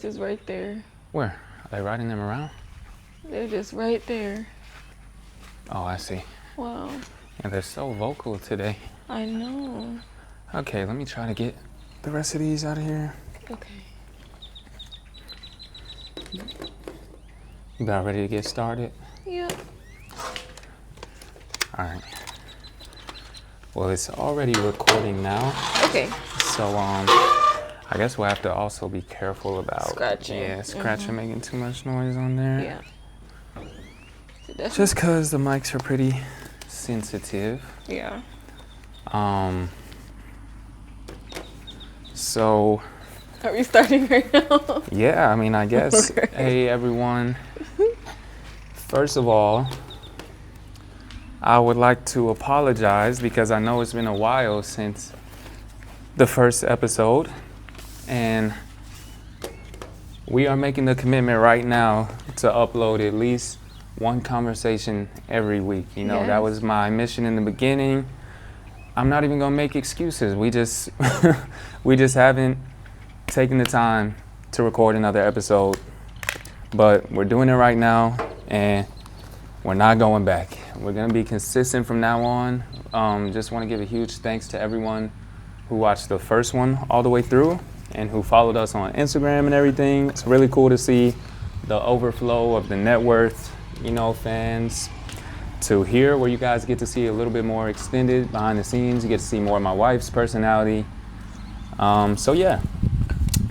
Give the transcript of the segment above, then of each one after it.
Is right there. Where? Are they riding them around? They're just right there. Oh, I see. Wow. Yeah, they're so vocal today. I know. Okay, let me try to get the rest of these out of here. Okay. You about ready to get started? Yep. All right. Well, it's already recording now. Okay. So, I guess we'll have to also be careful about Scratching. Yeah, scratching, making too much noise on there. Yeah. Just because the mics are pretty sensitive. Yeah. So. Are we starting right now? Yeah, I mean, I guess. Okay. Hey, everyone. First of all, I would like to apologize because I know it's been a while since the first episode. And we are making the commitment right now to upload at least one conversation every week. You know, That was my mission in the beginning. I'm not even gonna make excuses. We just haven't taken the time to record another episode. But we're doing it right now and we're not going back. We're gonna be consistent from now on. Just wanna give a huge thanks to everyone who watched the first one all the way through and who followed us on Instagram and everything. It's really cool to see the overflow of the net worth, fans to here, where you guys get to see a little bit more extended behind the scenes. You get to see more of my wife's personality. So yeah,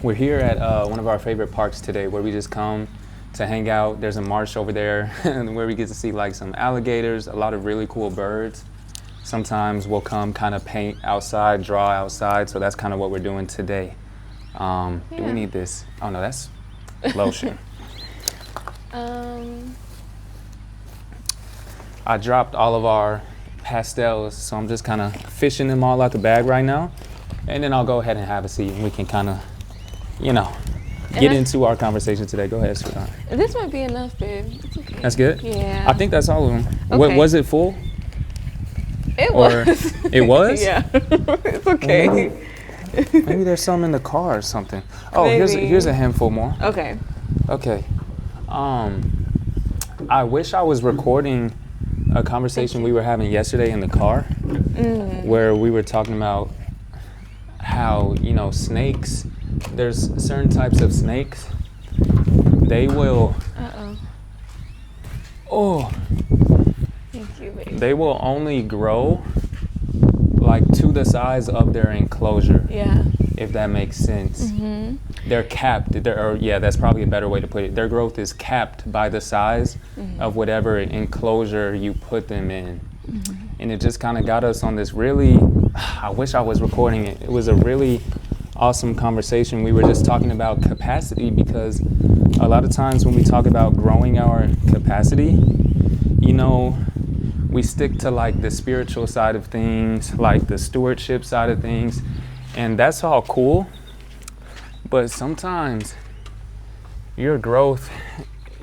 we're here at one of our favorite parks today where we just come to hang out. There's a marsh over there where we get to see like some alligators, a lot of really cool birds. Sometimes we'll come kind of paint outside, draw outside. So that's kind of what we're doing today. Do we need this? Oh no, that's lotion. I dropped all of our pastels, so I'm just kind of fishing them all out the bag right now. And then I'll go ahead and have a seat and we can kind of, get into our conversation today. Go ahead, sweetheart. This might be enough, babe. It's okay. That's good? Yeah. I think that's all of them. Okay. Was it full? It was. It was? Yeah. It's okay. Maybe there's some in the car or something. Oh, Maybe. here's a handful more. Okay. Okay. I wish I was recording a conversation we were having yesterday in the car, where we were talking about how, snakes, there's certain types of snakes, they will, Thank you, babe. they will only grow like to the size of their enclosure. Yeah. If that makes sense. Mm-hmm. They're capped, that's probably a better way to put it. Their growth is capped by the size of whatever enclosure you put them in. Mm-hmm. And it just kind of got us on this I wish I was recording it. It was a really awesome conversation. We were just talking about capacity, because a lot of times when we talk about growing our capacity, we stick to like the spiritual side of things, like the stewardship side of things. And that's all cool, but sometimes your growth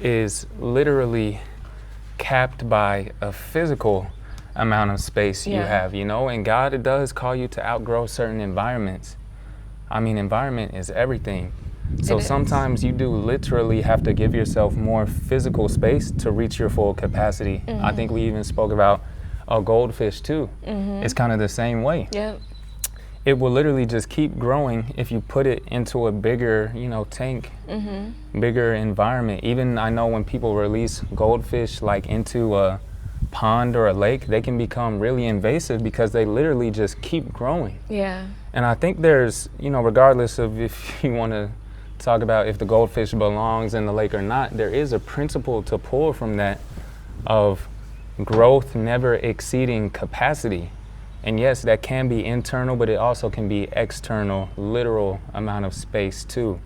is literally capped by a physical amount of space you have, and God does call you to outgrow certain environments. I mean, environment is everything. So sometimes you do literally have to give yourself more physical space to reach your full capacity. I think we even spoke about a goldfish too. It's kind of the same way. Yep. It will literally just keep growing if you put it into a bigger, tank, bigger environment. Even I know when people release goldfish like into a pond or a lake, they can become really invasive because they literally just keep growing. Yeah. And I think there's, regardless of if you want to talk about if the goldfish belongs in the lake or not, there is a principle to pull from that of growth never exceeding capacity. And yes, that can be internal, but it also can be external, literal amount of space too.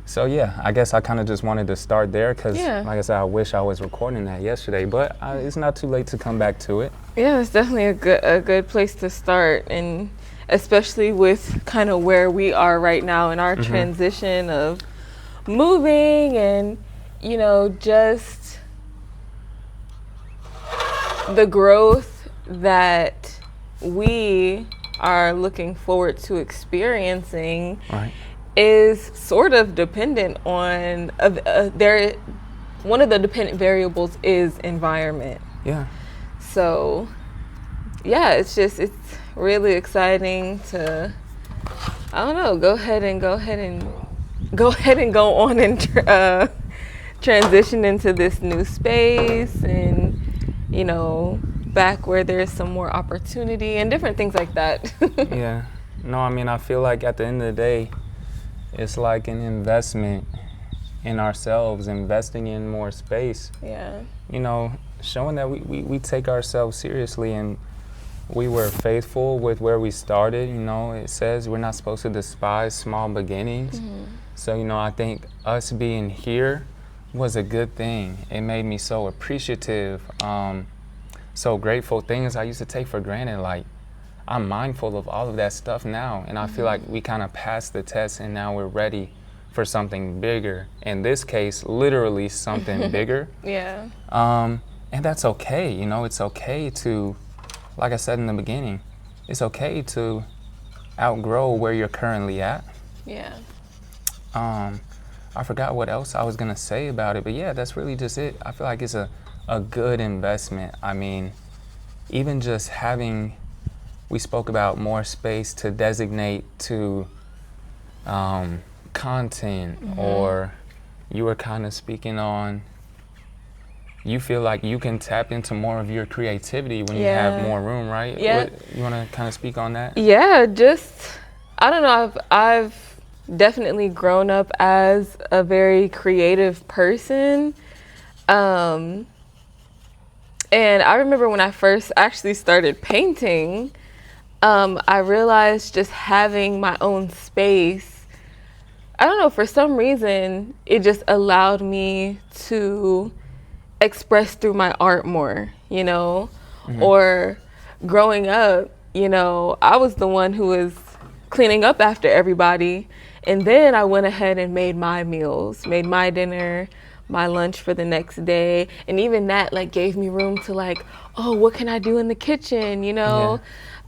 So yeah, I guess I kind of just wanted to start there because, like I said, I wish I was recording that yesterday, but it's not too late to come back to it. Yeah, it's definitely a good place to start, and especially with kind of where we are right now in our transition of moving and, just the growth that we are looking forward to experiencing. Right. is sort of dependent on there. One of the dependent variables is environment. Yeah. So, yeah, it's really exciting to, I don't know, go ahead and go on and transition into this new space, and back where there's some more opportunity and different things like that. Yeah. No, I mean, I feel like at the end of the day, it's like an investment in ourselves, investing in more space. Yeah. Showing that we take ourselves seriously, and we were faithful with where we started. It says we're not supposed to despise small beginnings. Mm-hmm. So, I think us being here was a good thing. It made me so appreciative, so grateful. Things I used to take for granted, like I'm mindful of all of that stuff now, and I feel like we kind of passed the test, and now we're ready for something bigger. In this case, literally something bigger. Yeah. And that's okay. It's okay to, like I said in the beginning, it's okay to outgrow where you're currently at. Yeah. I forgot what else I was gonna say about it, but yeah, that's really just it. I feel like it's a good investment. I mean, even just having, we spoke about more space to designate to content, or you were kind of speaking on, you feel like you can tap into more of your creativity when you have more room, right? Yeah. You want to kind of speak on that? Yeah, I don't know, I've definitely grown up as a very creative person. And I remember when I first actually started painting, I realized just having my own space, I don't know, for some reason, it just allowed me to express through my art more, or growing up, I was the one who was cleaning up after everybody. And then I went ahead and made my meals, made my dinner, my lunch for the next day. And even that gave me room to what can I do in the kitchen, Yeah.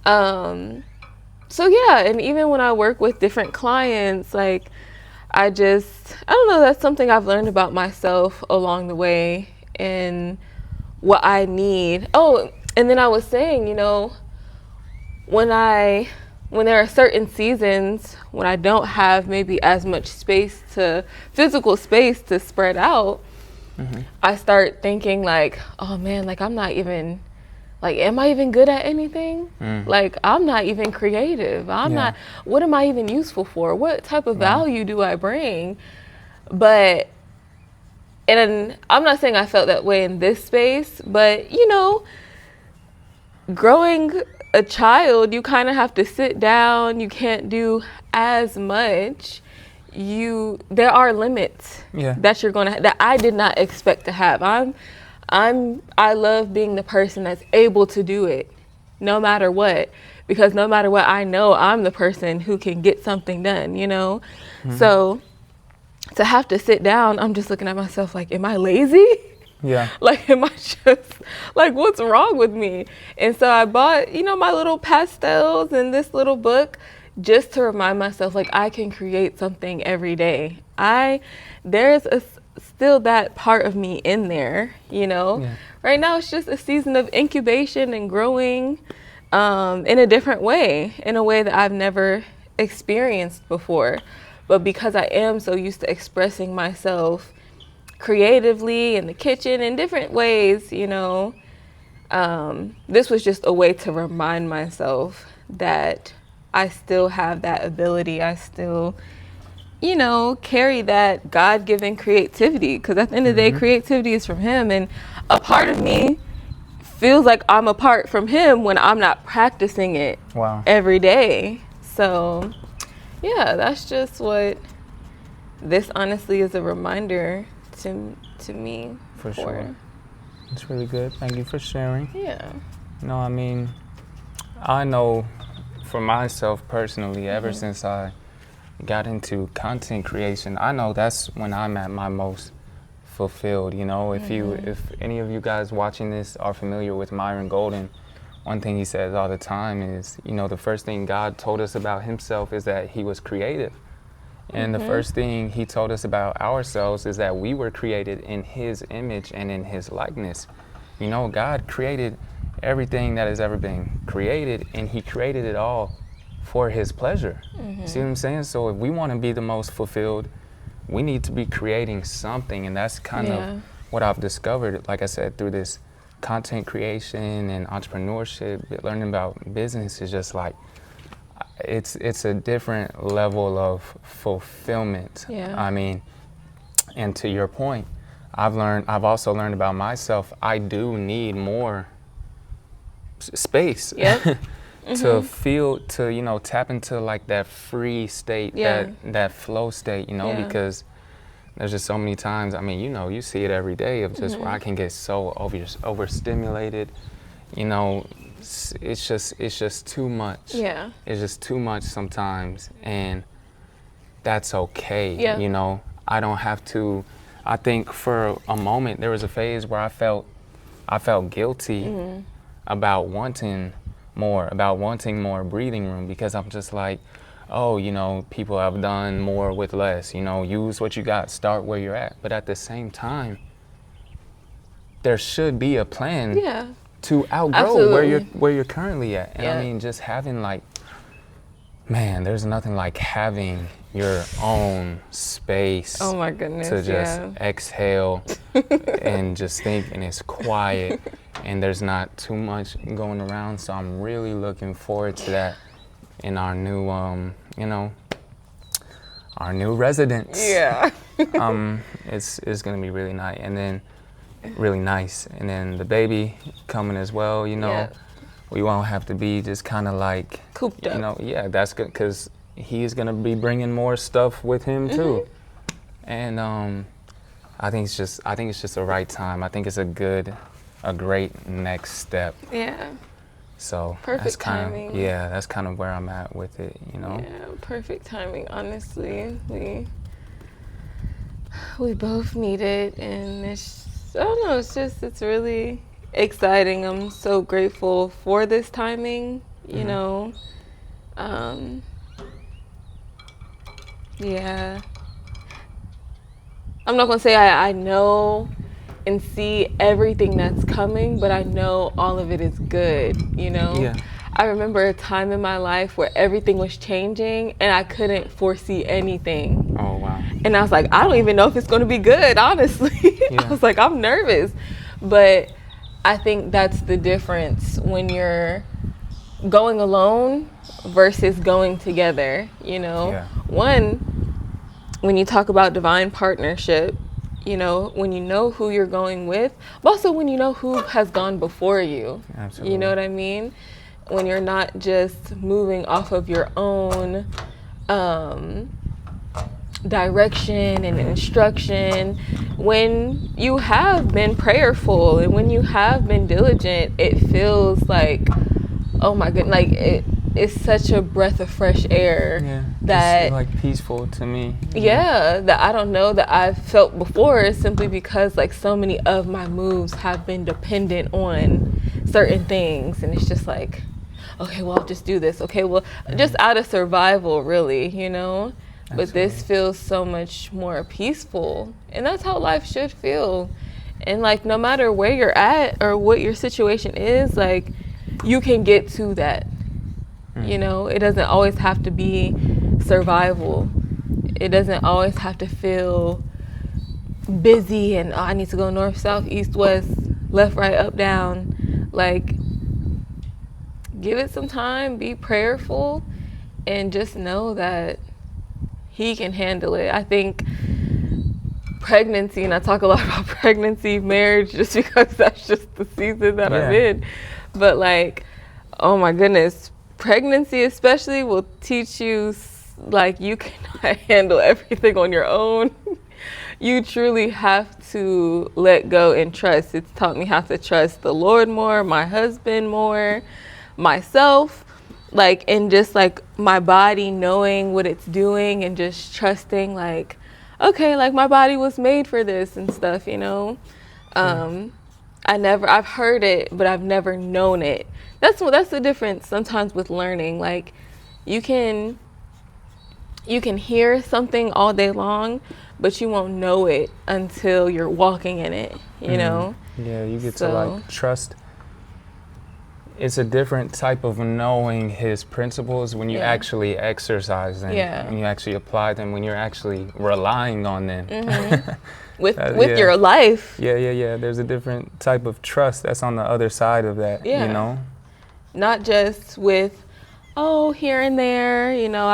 So yeah, and even when I work with different clients, I don't know, that's something I've learned about myself along the way and what I need. Oh, and then I was saying, when there are certain seasons when I don't have maybe as much physical space to spread out, I start thinking oh man, I'm not even, am I even good at anything? I'm not even creative. I'm not, what am I even useful for? What type of value do I bring? And I'm not saying I felt that way in this space, but growing a child, you kind of have to sit down. You can't do as much. There are limits that you're that I did not expect to have. I love being the person that's able to do it no matter what, because no matter what, I know I'm the person who can get something done, So to have to sit down, I'm just looking at myself am I lazy? Yeah. Am I just, what's wrong with me? And so I bought, my little pastels and this little book just to remind myself, I can create something every day. There's still that part of me in there, Yeah. Right now it's just a season of incubation and growing in a different way, in a way that I've never experienced before. But because I am so used to expressing myself creatively in the kitchen in different ways, this was just a way to remind myself that I still have that ability. I still, carry that God-given creativity, because at the end of the day, creativity is from Him, and a part of me feels like I'm apart from Him when I'm not practicing it every day. So yeah, that's just what this honestly is a reminder to me. For sure. It's really good. Thank you for sharing. Yeah. No, I mean, I know for myself personally, ever since I got into content creation, I know that's when I'm at my most fulfilled. If any of you guys watching this are familiar with Myron Golden, one thing he says all the time is, the first thing God told us about Himself is that He was creative. And the first thing he told us about ourselves is that we were created in his image and in his likeness. You know, God created everything that has ever been created, and he created it all for his pleasure. See what I'm saying? So if we want to be the most fulfilled, we need to be creating something, and that's kind of what I've discovered, like I said, through this content creation and entrepreneurship, learning about business is just like, it's a different level of fulfillment. I mean, and to your point, I've also learned about myself, I do need more space to feel, to, you know, tap into like that free state, that flow state, you know, because there's just so many times, I mean, you know, you see it every day of just where I can get so overstimulated, you know, it's just too much. It's just too much sometimes, and that's okay. You know, I don't have to. I think for a moment there was a phase where I felt guilty about wanting more breathing room, because I'm just like, oh, you know, people have done more with less. You know, use what you got, start where you're at. But at the same time, there should be a plan to outgrow where you're currently at. And I mean, just having like, man, there's nothing like having your own space. Oh my goodness. To just exhale and just think, and it's quiet and there's not too much going around. So I'm really looking forward to that in our new, you know, our new residence. It's gonna be really nice, and then the baby coming as well, you know. We won't have to be just kind of like cooped up. You know, that's good, because he's gonna be bringing more stuff with him too. And I think it's just the right time. I think it's a great next step. So perfect timing. That's kind of where I'm at with it, you know. Perfect timing. Honestly, we both need it, and I don't know. It's really exciting. I'm so grateful for this timing. You know. I'm not gonna say I know and see everything that's coming, but I know all of it is good, you know? I remember a time in my life where everything was changing and I couldn't foresee anything. Oh, wow. And I was like, I don't even know if it's gonna be good, honestly. I was like, I'm nervous. But I think that's the difference when you're going alone versus going together, you know? One, when you talk about divine partnership, you know, when you know who you're going with, but also when you know who has gone before you. You know what I mean? When you're not just moving off of your own direction and instruction. When you have been prayerful and when you have been diligent, it feels like, oh my goodness, like it's such a breath of fresh air that it's like peaceful to me. That I don't know that I've felt before, simply because like so many of my moves have been dependent on certain things, and it's just like, okay, well, I'll just do this. Okay, well, just out of survival, really, you know. But this feels so much more peaceful, and that's how life should feel. And like, no matter where you're at or what your situation is, like, you can get to that. You know, it doesn't always have to be survival. It doesn't always have to feel busy and, oh, I need to go north, south, east, west, left, right, up, down. Like, give it some time, be prayerful, and just know that he can handle it. I think pregnancy, and I talk a lot about pregnancy, marriage, just because that's just the season that I'm in. But like, oh my goodness, pregnancy especially will teach you, like, you cannot handle everything on your own. You truly have to let go and trust. It's taught me how to trust the Lord more, my husband more, myself, like, and just like my body knowing what it's doing and just trusting, like, okay, like my body was made for this and stuff, you know. I've heard it, but I've never known it. That's the difference sometimes with learning. Like, you can you can hear something all day long, but you won't know it until you're walking in it, you know? Yeah, you get to So- like trust. It's a different type of knowing his principles when you Yeah. actually exercise them, Yeah. when you actually apply them, when you're actually relying on them. With yeah. your life. Yeah. There's a different type of trust that's on the other side of that, Yeah. you know? Not just with, oh, here and there, you know,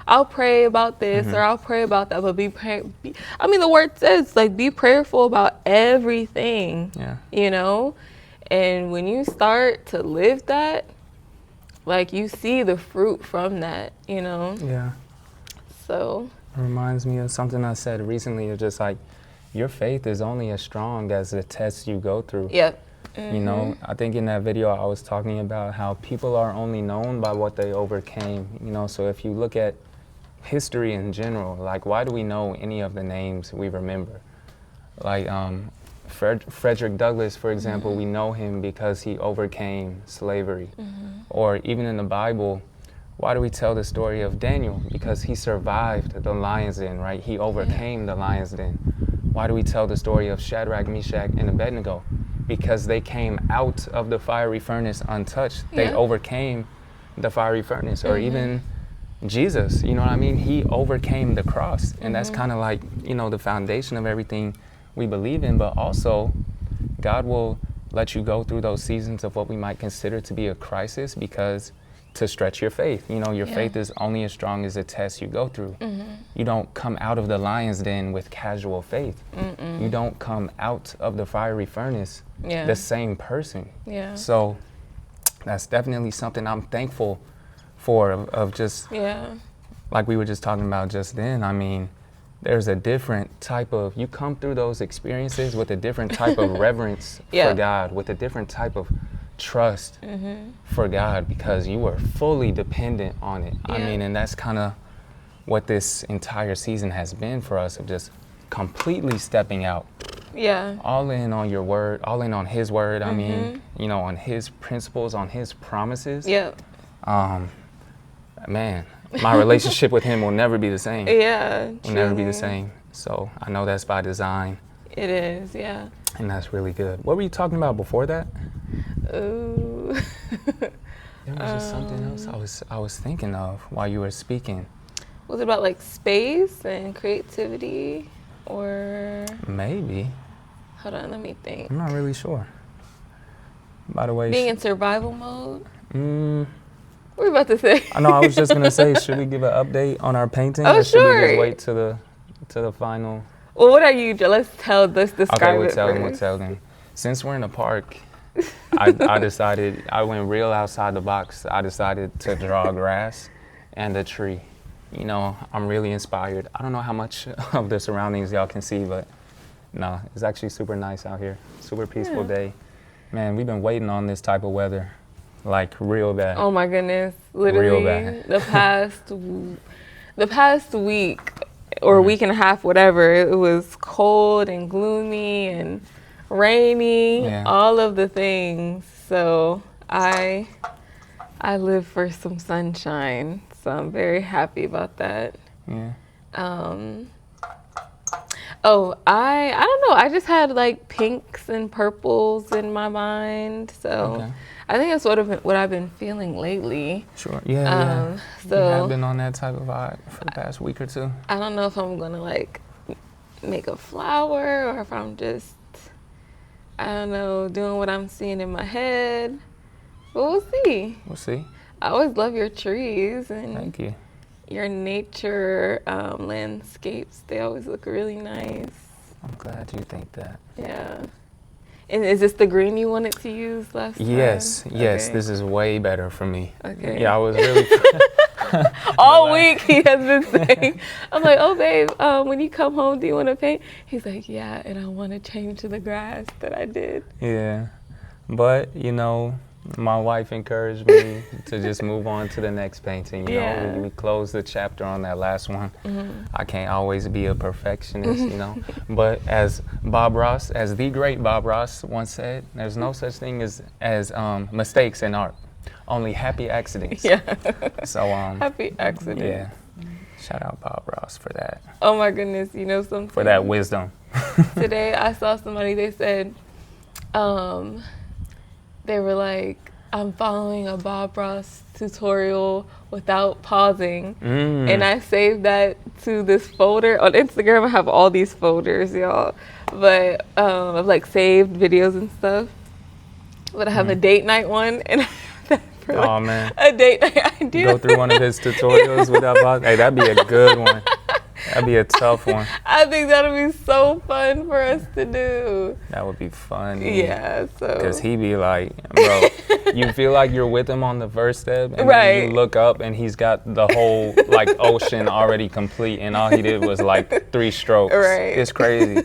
I'll pray about this or I'll pray about that, but I mean, the word says, like, be prayerful about everything, Yeah. you know? And when you start to live that, like, you see the fruit from that, you know? Yeah. So, It reminds me of something I said recently. It's just like, your faith is only as strong as the tests you go through. yep. You know, I think in that video I was talking about how people are only known by what they overcame. You know, so if you look at history in general, like, why do we know any of the names we remember? Like Frederick Douglass, for example, we know him because he overcame slavery. Or even in the Bible, why do we tell the story of Daniel? Because he survived the lion's den, right? He overcame the lion's den. Why do we tell the story of Shadrach, Meshach, and Abednego? Because they came out of the fiery furnace untouched. They Yeah. overcame the fiery furnace. Or even Jesus, you know what I mean? He overcame the cross. And that's kind of like, you know, the foundation of everything we believe in. But also, God will let you go through those seasons of what we might consider to be a crisis because to stretch your faith. You know, your Yeah. faith is only as strong as the test you go through. You don't come out of the lion's den with casual faith. You don't come out of the fiery furnace Yeah. the same person. Yeah. So that's definitely something I'm thankful for of just Yeah. like we were just talking about just then. I mean, there's a different type of, you come through those experiences with a different type of reverence Yeah. for God, with a different type of trust for God because you were fully dependent on it. I Yeah. mean, and that's kind of what this entire season has been for us, of just completely stepping out, Yeah. all in on your word, all in on his word. I mean, you know, on his principles, on his promises. Yep. Man, my relationship with him will never be the same. Yeah. Will never be the truly. same. So I know that's by design, It is, yeah. and that's really good. What were you talking about before that? Ooh. There was just something else I was thinking of while you were speaking. Was it about like space and creativity or Maybe. hold on, let me think. I'm not really sure. By the way, Being in survival mode? mm, What were you about to say? I know I was just gonna say, should we give an update on our painting, Oh, or should we sure. just wait to the final? Well, what are you? Let's describe Okay, we'll it tell them. first. We'll tell them. Since we're in a park, I decided, I went real outside the box. I decided to draw grass and a tree. You know, I'm really inspired. I don't know how much of the surroundings y'all can see, but no, it's actually super nice out here. Super peaceful Yeah. day. Man, we've been waiting on this type of weather, like real bad. Oh my goodness! Literally, bad. the past week or week and a half, whatever. It was cold and gloomy and rainy, Yeah. all of the things. So I live for some sunshine. So I'm very happy about that. Yeah. Oh, I don't know. I just had like pinks and purples in my mind. So Okay. I think that's what I've been feeling lately. Sure. Yeah. You So have been on that type of vibe for the past week or two. I don't know if I'm gonna like make a flower or if I'm just, I don't know, doing what I'm seeing in my head. But we'll see. We'll see. I always love your trees and Thank you. your nature landscapes. They always look really nice. I'm glad you think that. Yeah. And is this the green you wanted to use last time? Yes. Okay. This is way better for me. Okay. Yeah, I was really. All week he has been saying, I'm like, oh babe, when you come home, do you want to paint? He's like, yeah, and I want to change to the grass that I did. Yeah, but you know, my wife encouraged me to just move on to the next painting. You Yeah. know, we closed the chapter on that last one. I can't always be a perfectionist, you know. But as the great Bob Ross once said, there's no such thing as mistakes in art, only happy accidents. Yeah. So Happy accident. yeah, Shout out Bob Ross for that. Oh my goodness, you know something? For that wisdom. Today I saw somebody, they said, they were like, I'm following a Bob Ross tutorial without pausing. And I saved that to this folder. On Instagram, I have all these folders, y'all. But of like saved videos and stuff. But I have a date night one, and I have that for like Man. a date night. I do. Go through one of his tutorials without pausing. Hey, that'd be a good one. That'd be a tough one. I think that'll be so fun for us to do. That would be funny. Yeah, so. Because he be like, bro, you feel like you're with him on the first step, and Right. then you look up and he's got the whole like ocean already complete, and all he did was like 3 strokes. Right. It's crazy.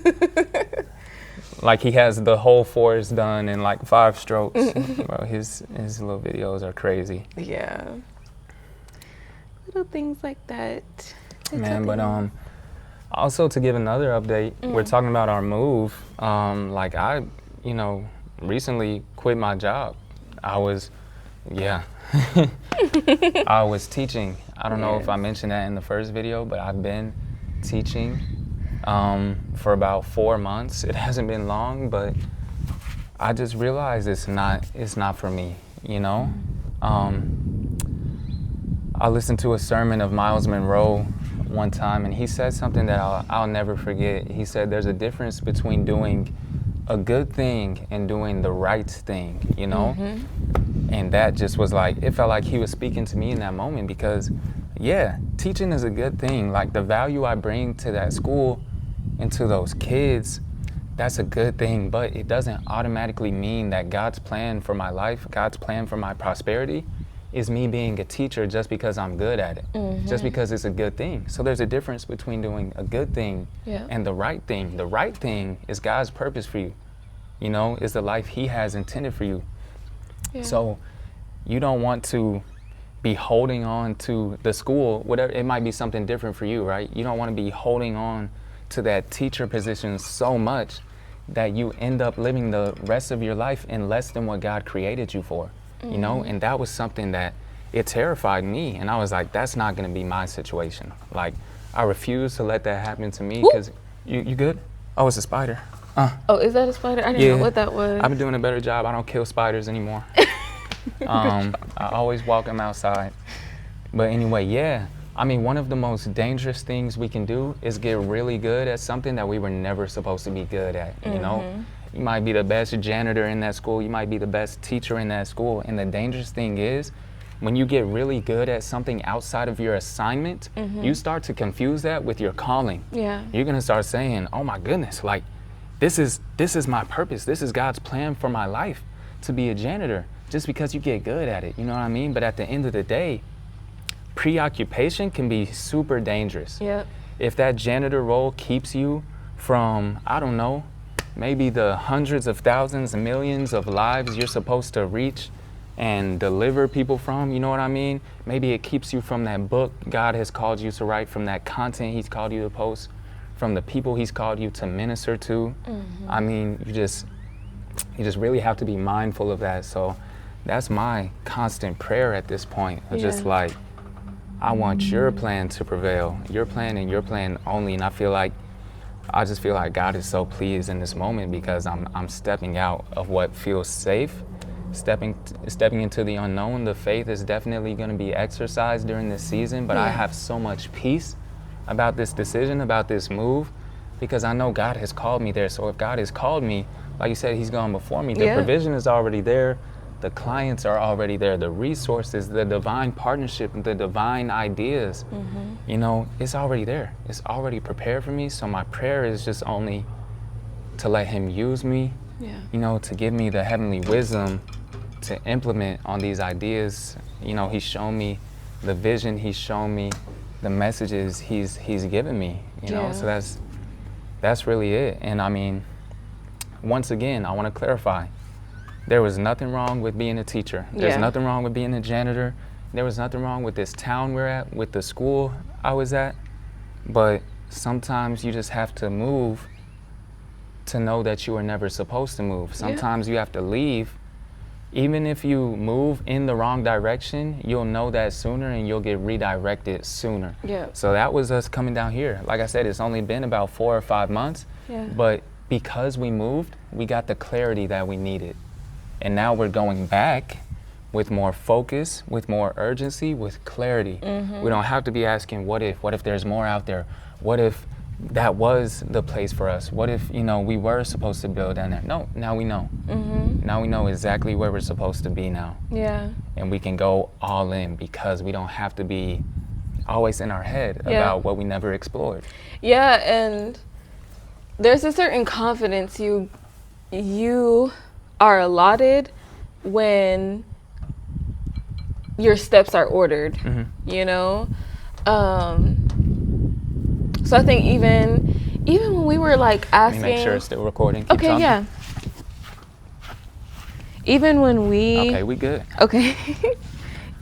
Like he has the whole forest done in like 5 strokes. Bro, his little videos are crazy. Yeah. Little things like that. Man, but also to give another update, we're talking about our move. Like I, recently quit my job. I was teaching. I don't know if I mentioned that in the first video, but I've been teaching for about 4 months. It hasn't been long, but I just realized it's not for me, I listened to a sermon of Miles Monroe one time, and he said something that I'll never forget. He said there's a difference between doing a good thing and doing the right thing, And that just was like, it felt like he was speaking to me in that moment, because teaching is a good thing. Like the value I bring to that school and to those kids, that's a good thing, but it doesn't automatically mean that God's plan for my life, God's plan for my prosperity is me being a teacher just because I'm good at it, just because it's a good thing. So there's a difference between doing a good thing and the right thing. The right thing is God's purpose for you, is the life he has intended for you. Yeah. So you don't want to be holding on to the school, whatever, it might be something different for you, right? You don't want to be holding on to that teacher position so much that you end up living the rest of your life in less than what God created you for. And that was something that it terrified me, and I was like, that's not going to be my situation. Like, I refuse to let that happen to me. Because you good? Oh, it's a spider. Oh, is that a spider? I didn't know what that was. I've been doing a better job. I don't kill spiders anymore. I always walk them outside. But anyway, I mean, one of the most dangerous things we can do is get really good at something that we were never supposed to be good at, You might be the best janitor in that school. You might be the best teacher in that school. And the dangerous thing is, when you get really good at something outside of your assignment, you start to confuse that with your calling. Yeah. You're going to start saying, oh my goodness, like, this is my purpose. This is God's plan for my life, to be a janitor, just because you get good at it. You know what I mean? But at the end of the day, preoccupation can be super dangerous. Yep. If that janitor role keeps you from, I don't know, maybe the hundreds of thousands and millions of lives you're supposed to reach and deliver people from, you know what I mean? Maybe it keeps you from that book God has called you to write, from that content he's called you to post, from the people he's called you to minister to. I mean, you just really have to be mindful of that. So that's my constant prayer at this point. Just like, I want your plan to prevail, your plan and your plan only. And I just feel like God is so pleased in this moment, because I'm stepping out of what feels safe, stepping into the unknown. The faith is definitely going to be exercised during this season, but I have so much peace about this decision, about this move, because I know God has called me there. So if God has called me, like you said, he's gone before me. The provision is already there. The clients are already there. The resources, the divine partnership, the divine ideas, it's already there. It's already prepared for me. So my prayer is just only to let him use me, to give me the heavenly wisdom to implement on these ideas. He's shown me the vision. He's shown me the messages he's given me, so that's really it. And I mean, once again, I want to clarify, there was nothing wrong with being a teacher. There's nothing wrong with being a janitor. There was nothing wrong with this town we're at, with the school I was at. But sometimes you just have to move to know that you were never supposed to move. Sometimes you have to leave even if you move in the wrong direction, you'll know that sooner and you'll get redirected sooner. Yeah. So that was us coming down here. Like I said, it's only been about 4 or 5 months, Yeah. but because we moved, we got the clarity that we needed. And now we're going back with more focus, with more urgency, with clarity. We don't have to be asking, what if there's more out there? What if that was the place for us? What if, we were supposed to build down there? No, now we know. Now we know exactly where we're supposed to be now. Yeah. And we can go all in because we don't have to be always in our head Yeah. about what we never explored. Yeah, and there's a certain confidence you are allotted when your steps are ordered, So I think even when we were like asking, Let me make sure it's still recording. Keep okay, talking. yeah. Even when we Okay, we good. okay,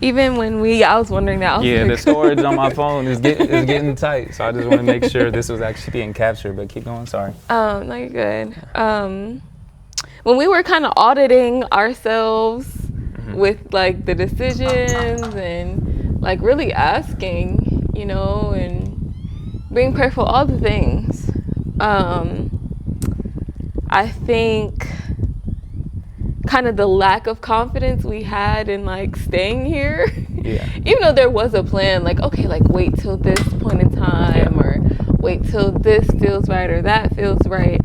even when I was wondering that. I was Yeah, like, the storage on my phone is getting tight, so I just want to make sure this was actually being captured. But keep going. Sorry. No, you're good. When we were kind of auditing ourselves with like the decisions and like really asking, and being prayerful, all the things. I think kind of the lack of confidence we had in like staying here, Yeah. even though there was a plan, like, okay, like wait till this point in time, or wait till this feels right or that feels right.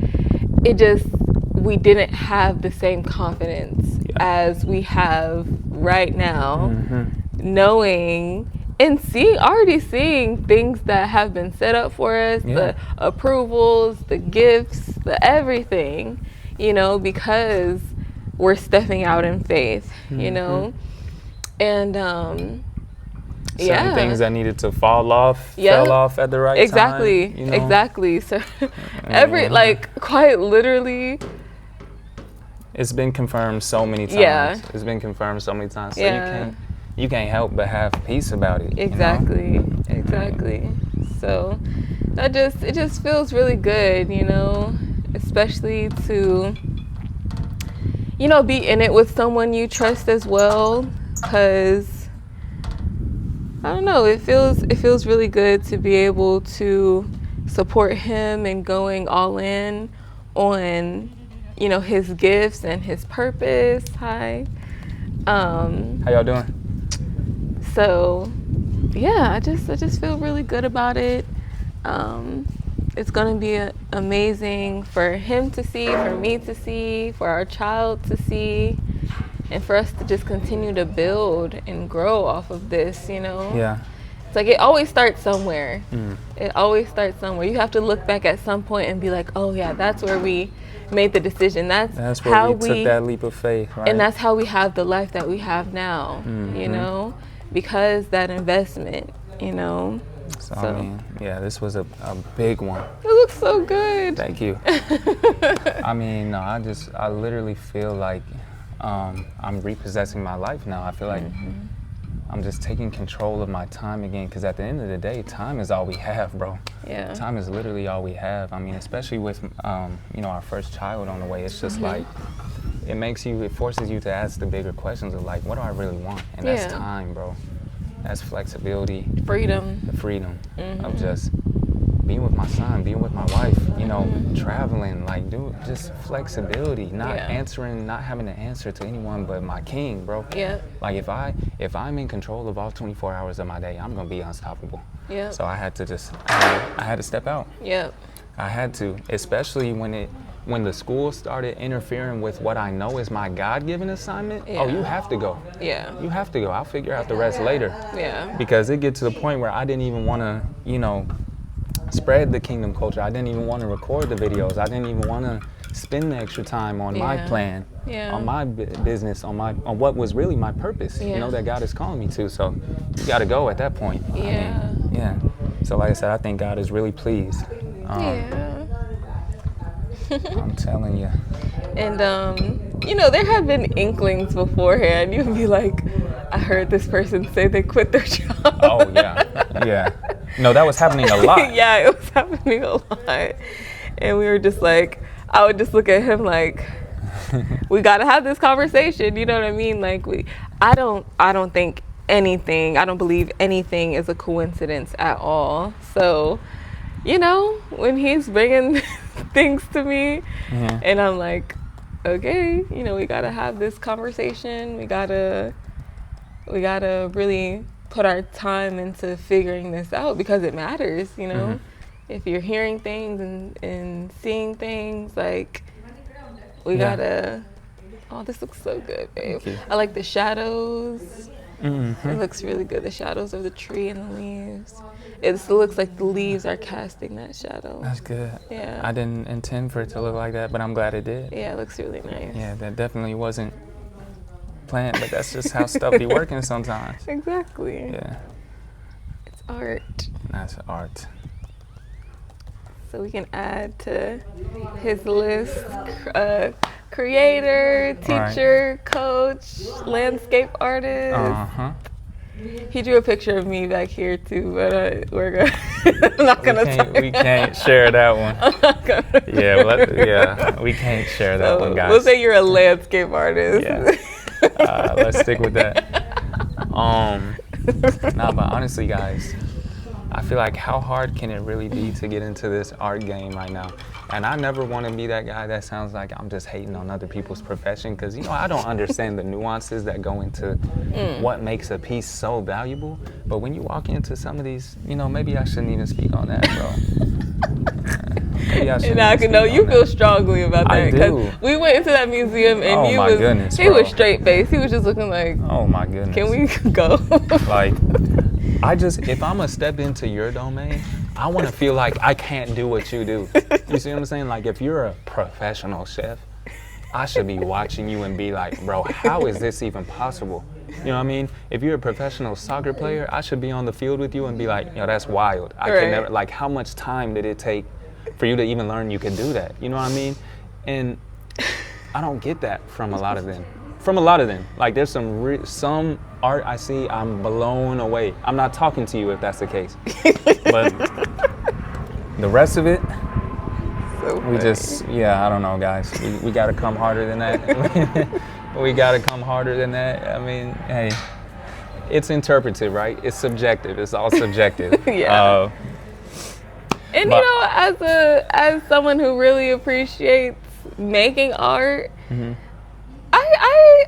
We didn't have the same confidence as we have right now, knowing and already seeing things that have been set up for us, the approvals, the gifts, the everything, because we're stepping out in faith, and Certain things that needed to fall off, Yep. fell off at the right exactly, time. Exactly. So quite literally, It's been confirmed so many times. Yeah. It's been confirmed so many times. So Yeah. you can't help but have peace about it. Exactly. So it just feels really good, especially to, be in it with someone you trust as well, because I don't know, it feels really good to be able to support him and going all in on, his gifts and his purpose. Hi. How y'all doing? So, yeah, I just feel really good about it. It's gonna be amazing for him to see, for me to see, for our child to see, and for us to just continue to build and grow off of this. Yeah. It's like it always starts somewhere. It always starts somewhere. You have to look back at some point and be like, oh yeah, that's where we made the decision. That's where how we took that leap of faith, right? and that's how we have the life that we have now, because that investment, So, I mean, this was a big one. It looks so good. Thank you. I mean, no, I literally feel like I'm repossessing my life now. I feel like I'm just taking control of my time again, because at the end of the day, time is all we have, bro. Yeah. Time is literally all we have. I mean, especially with, our first child on the way, it's just like, it forces you to ask the bigger questions of like, what do I really want? And that's time, bro. That's flexibility. Freedom. The freedom of just being with my son, being with my wife, traveling, like, just flexibility, not having to answer to anyone but my king, bro. Yeah. Like, if I'm in control of all 24 hours of my day, I'm gonna be unstoppable. Yeah. So I had to I had to step out. Yep. I had to, especially when the school started interfering with what I know is my God-given assignment. Yeah. Oh, you have to go. Yeah. You have to go. I'll figure out the rest later. Yeah. Because it gets to the point where I didn't even want to, spread the kingdom culture. I didn't even want to record the videos. I didn't even want to spend the extra time on my plan, on my business, on what was really my purpose, that God is calling me to. So you got to go at that point. Yeah. I mean, So like I said, I think God is really pleased. I'm telling you. And, there have been inklings beforehand. You'd be like, I heard this person say they quit their job. Oh, yeah. No, that was happening a lot. Yeah, it was happening a lot. And we were just like, I would just look at him like, we got to have this conversation. You know what I mean? Like I don't think anything, I don't believe anything is a coincidence at all. So, you know, when he's bringing things to me and I'm like, okay, you know, we got to have this conversation. We got to really put our time into figuring this out because it matters, you know. If you're hearing things and seeing things, like, we gotta, oh, this looks so good, babe. I like the shadows. It looks really good, the shadows of the tree and the leaves. It looks like the leaves are casting that shadow. That's good. Yeah. I didn't intend for it to look like that, but I'm glad it did. Yeah, it looks really nice. Yeah, that definitely wasn't planned, but that's just how stuff be working sometimes. Exactly. Yeah. It's art. That's art. So we can add to his list, creator, teacher, coach, landscape artist. He drew a picture of me back here too, but I'm not gonna. We can't share that one. We can't share that one, guys. We'll say you're a landscape artist. Yeah. Let's stick with that. But honestly, guys, I feel like how hard can it really be to get into this art game right now? And I never want to be that guy that sounds like I'm just hating on other people's profession, because, you know, I don't understand the nuances that go into what makes a piece so valuable. But when you walk into some of these, you know, maybe I shouldn't even speak on that, bro. Maybe I shouldn't. And I can know you feel strongly about that. I do. We went into that museum and he was straight faced. He was just looking like, oh my goodness. Can we go? Like, if I'm gonna step into your domain, I want to feel like I can't do what you do. You see what I'm saying? Like, if you're a professional chef, I should be watching you and be like, bro, how is this even possible? You know what I mean? If you're a professional soccer player, I should be on the field with you and be like, yo, that's wild. I can never, like, how much time did it take for you to even learn you could do that? You know what I mean? And I don't get that from a lot of them. Like, there's some art I see, I'm blown away. I'm not talking to you if that's the case. But the rest of it, I don't know, guys. We got to come harder than that. We got to come harder than that. I mean, hey, it's interpretive, right? It's subjective. It's all subjective. Yeah. And, you know, as someone who really appreciates making art,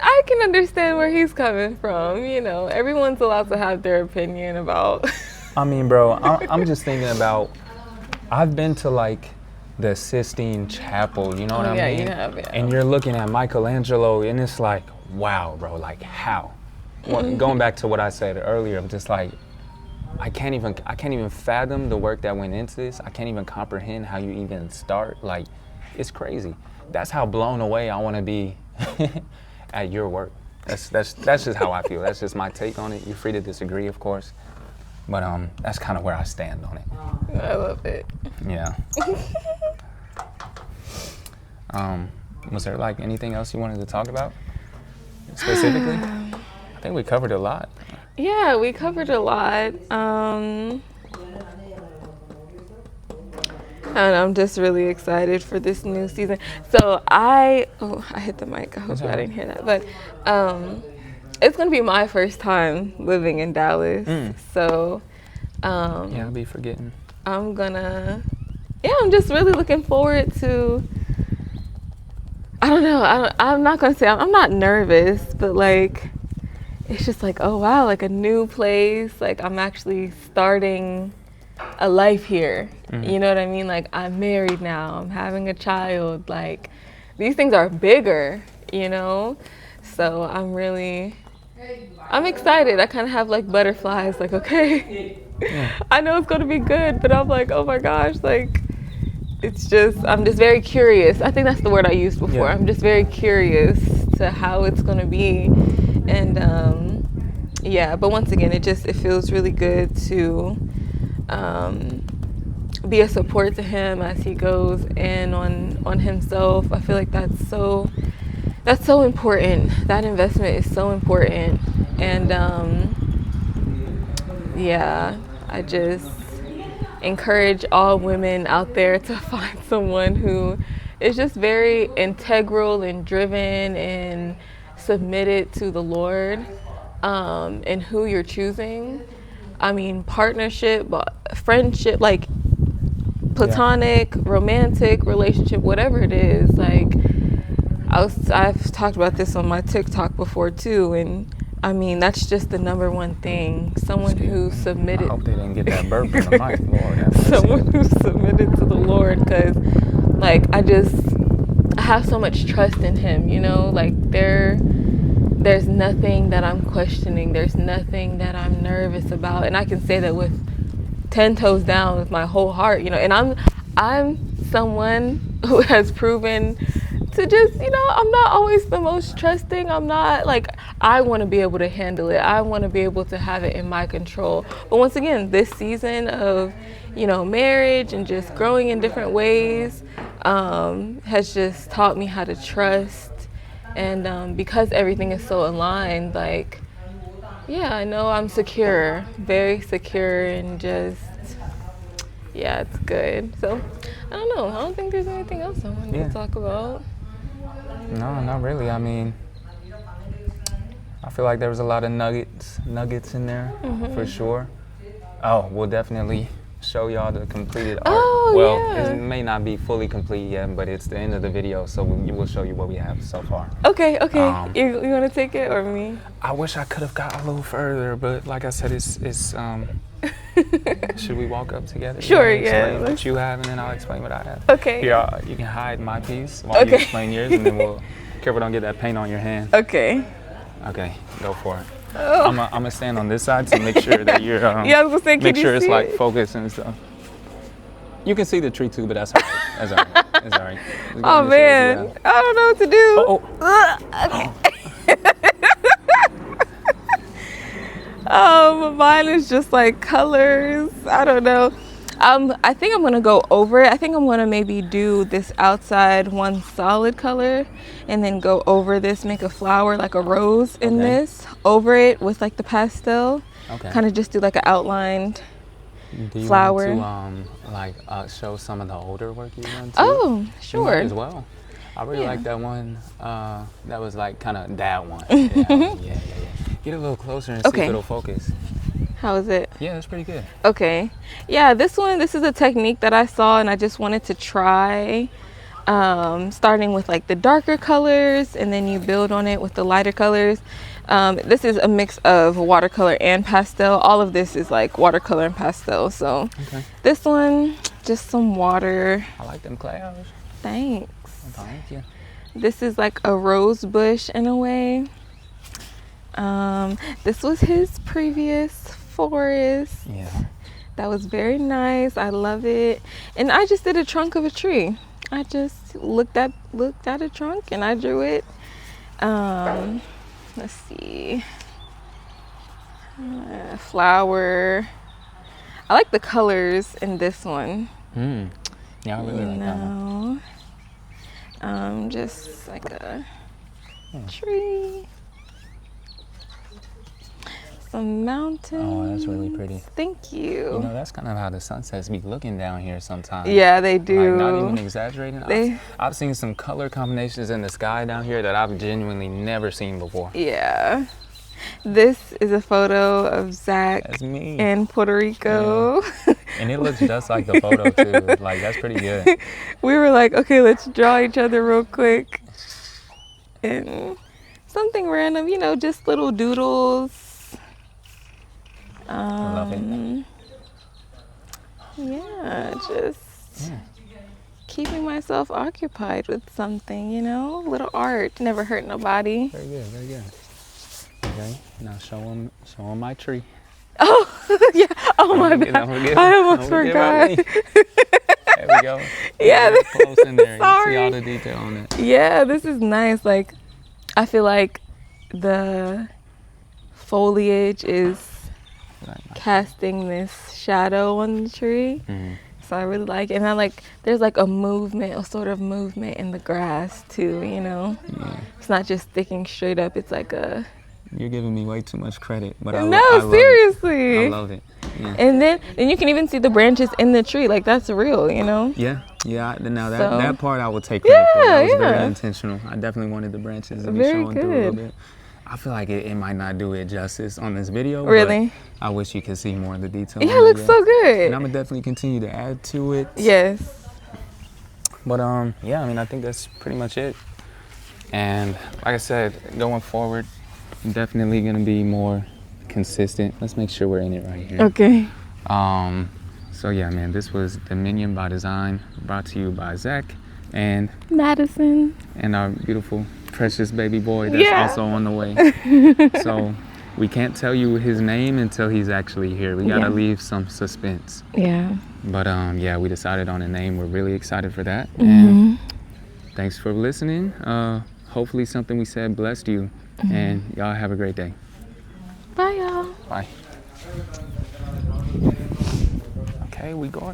I can understand where he's coming from. You know, everyone's allowed to have their opinion about. I mean, bro, I'm just thinking about, I've been to, like, the Sistine Chapel, you know what I mean? Yeah, you have, yeah. And you're looking at Michelangelo, and it's like, wow, bro, like, how? Well, going back to what I said earlier, I'm just like, I can't even fathom the work that went into this. I can't even comprehend how you even start. Like, it's crazy. That's how blown away I want to be at your work. That's just how I feel. That's just my take on it. You're free to disagree, of course, but that's kind of where I stand on it. I love it. Yeah. Was there, like, anything else you wanted to talk about specifically? I think we covered a lot. Yeah, we covered a lot. And I'm just really excited for this new season. So I hit the mic. I hope I didn't hear that. But it's going to be my first time living in Dallas. So I'll be forgetting. I'm just really looking forward to, I don't know. I'm not going to say, I'm not nervous, but, like, it's just like, oh wow, like a new place. Like, I'm actually starting a life here. You know what I mean? Like, I'm married now. I'm having a child. Like, these things are bigger, you know? So I'm excited. I kind of have, like, butterflies. Like, okay, I know it's going to be good, but I'm like, oh my gosh, like, I'm just very curious. I think that's the word I used before. I'm just very curious to how it's going to be. And but once again, it feels really good to be a support to him as he goes in on himself. I feel like that's so important. That investment is so important. And I just encourage all women out there to find someone who it's just very integral and driven and submitted to the Lord, and who you're choosing. I mean, partnership, friendship, like platonic, romantic relationship, whatever it is. Like I've talked about this on my TikTok before too, and I mean that's just the number one thing. Someone who's submitted. I hope they didn't get that burp in the mic, Lord. Have mercy. Someone who's submitted to the Lord, because like I have so much trust in Him. You know, like there's nothing that I'm questioning. There's nothing that I'm nervous about, and I can say that with 10 toes down with my whole heart. You know, and I'm someone who has proven to just, you know, I'm not always the most trusting. I'm not like, I want to be able to handle it. I want to be able to have it in my control. But once again, this season of, you know, marriage and just growing in different ways has just taught me how to trust. And because everything is so aligned, like, yeah, I know I'm secure, very secure, and just, yeah, it's good. So, I don't know. I don't think there's anything else I wanted to talk about. No, not really. I mean, I feel like there was a lot of nuggets in there, for sure. Oh, we'll definitely show y'all the completed art. Oh, well, yeah. It may not be fully complete yet, but it's the end of the video, so we'll show you what we have so far. Okay. You want to take it or me? I wish I could have got a little further, but like I said, it's should we walk up together? Sure, Explain yeah. what you have, and then I'll explain what I have. Okay. Here, you can hide my piece while you explain yours, and then we'll careful don't get that paint on your hand. Okay. Okay, go for it. Oh. I'm gonna stand on this side to make sure that you're yeah, I was gonna say, make can sure you it's see like it? focused and stuff. You can see the tree too, but that's all right. That's all right. It's all right. Just go Oh and share what you man, have. I don't know what to do. Okay. Mine is just like colors. I don't know. I think I'm gonna go over it. I think I'm gonna maybe do this outside one solid color, and then go over this, make a flower like a rose in this, over it with like the pastel. Okay. Kind of just do like an outlined Do you flower. want to show some of the older work you've done too? Oh, You sure. might as well. I really Yeah. like that one. That was like kind of that one. Yeah. Get a little closer and see Okay. if it'll focus. How is it? Yeah, that's pretty good. Okay. Yeah, this is a technique that I saw and I just wanted to try. Starting with like the darker colors, and then you build on it with the lighter colors. This is a mix of watercolor and pastel. All of this is like watercolor and pastel. So this one, just some water. I like them clouds. Thanks. Thank you. This is like a rose bush in a way. This was his previous forest. Yeah. That was very nice. I love it. And I just did a trunk of a tree. I just looked at a trunk and I drew it. Let's see. Flower. I like the colors in this one. Yeah, I really like that one. Just like a tree. Some mountains. Oh, that's really pretty. Thank You you. know, that's kind of how the sunsets be looking down here sometimes. Yeah, they do. Like, not even exaggerating. They- I've seen some color combinations in the sky down here that I've genuinely never seen before. Yeah. This is a photo of Zach That's me. in Puerto Rico. And it looks just like the photo too. Like, that's pretty good. We were like, okay, let's draw each other real quick. And something random, you know, just little doodles. I love it. Yeah, just keeping myself occupied with something, you know, little art. Never hurt nobody. Very good, very good. Okay, now show them my tree. Oh, yeah. Oh, my Don't bad. forget- I almost don't forget about forgot. me. There we go. Yeah, Very close in there. You sorry. see all the detail on it. Yeah, this is nice. Like, I feel like the foliage is casting this shadow on the tree. So I really like it. And I like, there's like a movement, a sort of movement in the grass too, you know? Yeah. It's not just sticking straight up. It's like a... You're giving me way too much credit, but I No, love it. seriously. I love it. Yeah. And then you can even see the branches in the tree. Like, that's real, you know? Yeah. Now that So- that part I will take credit for. That was Yeah. very intentional. I definitely wanted the branches to be Very showing through a little good. bit. I feel like it might not do it justice on this video. Really? But I wish you could see more of the detail. Yeah, on it looks so And good. I'm gonna definitely continue to add to it. Yes. But yeah, I mean, I think that's pretty much it. And like I said, going forward, I'm definitely gonna be more consistent. Let's make sure we're in it right here. Okay. So yeah, man, this was Dominion by Design, brought to you by Zach and Madison. our beautiful, precious baby boy that's Yeah. also on the way. So we can't tell you his name until he's actually here. We gotta Yeah. leave some suspense. Yeah. But yeah, we decided on a name. We're really excited for that. Mm-hmm. And thanks for listening. Hopefully something we said blessed you. Mm-hmm. And y'all have a great day. Bye, y'all. Bye. Okay, we going.